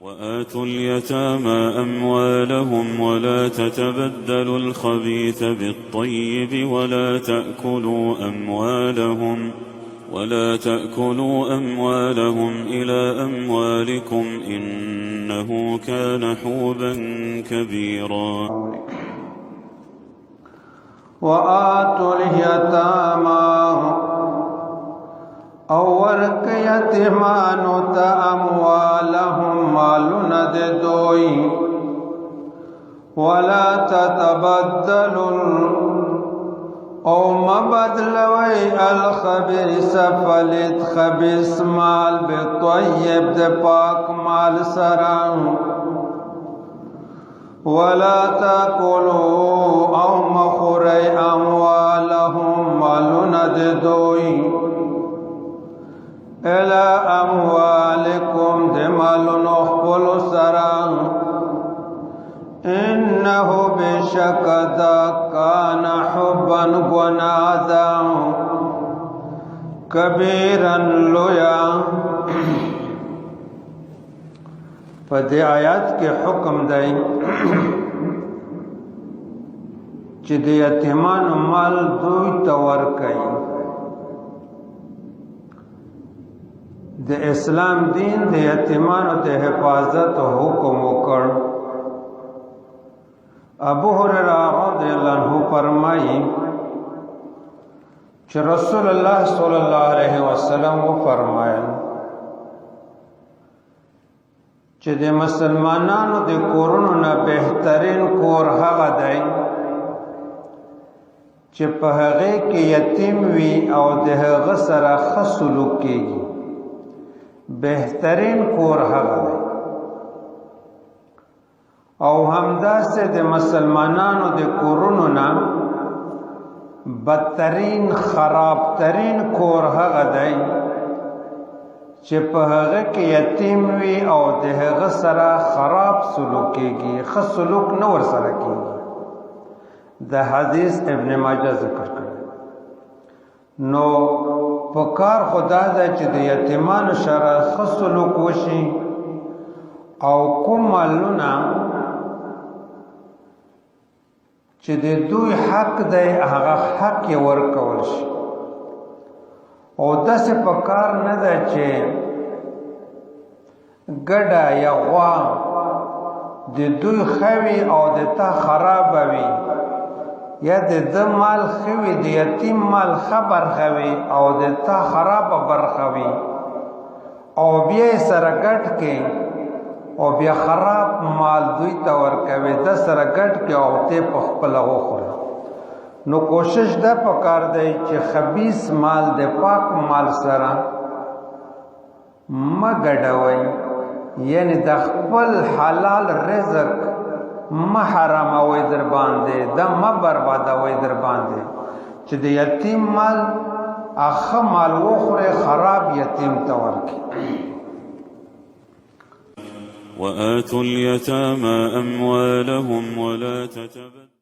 وآتوا اليتامى أموالهم ولا تتبدلوا الخبيث بالطيب ولا تأكلوا أموالهم إلى أموالكم إنه كان حوبا كبيرا. وآتوا اليتامى او ورک یتیمانو تا اموالهم مالنا دے دوئی ولا تتبدلوا او مبدلوی الخبیث فلت خبیث مال بالطیب دے پاک مال سران ولا تاکلوا او مخوری اموالهم مالنا دے دوئی الى اموالکم دمالن اخبل سران انه بشکدا کان حبا گنادا کبیرا لویا. پدې آیات کې حکم دی چې د یتیمانو مال دوی ته ورکړي. د اسلام دین د یتیمانو د حفاظت حکم وکړ. ابو هريره رضی الله عنه فرمایي چې رسول الله صلی الله علیه وسلم و فرمایل چې د مسلمانانو د کورونو نه بهترین کور هغه دی چې په هغه کې یتیم وي او د هغه سره ښه سلوک کیږي. بهترین کور هغه دی او همداسې د مسلمانانو د کورونو نه بدترین خرابترین کور هغه دی چې په هغه کې یتیم وي او د هغه سره خراب سلوک کیږي، ښه سلوک نه ورسره کیږي. د حدیث ابن ماجه ذکر کړی. نو پکار خدا دا چې د یتیمانو سره ښه سلوک وشي او کوم مالونه چې د دوی حق دی هغه حق یې ورکول شي. او داسې پکار نه ده چې ګډه یا غوا د دوی ښه وي او د تا خرابه وي، یا د ده مال ښه وي د یتیم مال ښه برخه وي او د تا خرابه برخه وي او بیا یې سره ګډ کې او بیا خراب مال دوی ته ورکوي، د سره ګډ کې او ته په خپله وخوره. نو کوشش دا پکار دی چې خبیث مال د پاک مال سره مه ګډوئ، یعنی د خپل حلال رزق مه حراموئ در باندې، دا مه بربادوئ در باندې چې د یتیم مال ښه مال وخورئ خراب یتیم ته ورکړي. وآتوا اليتامى أموالهم ولا تتبدلوا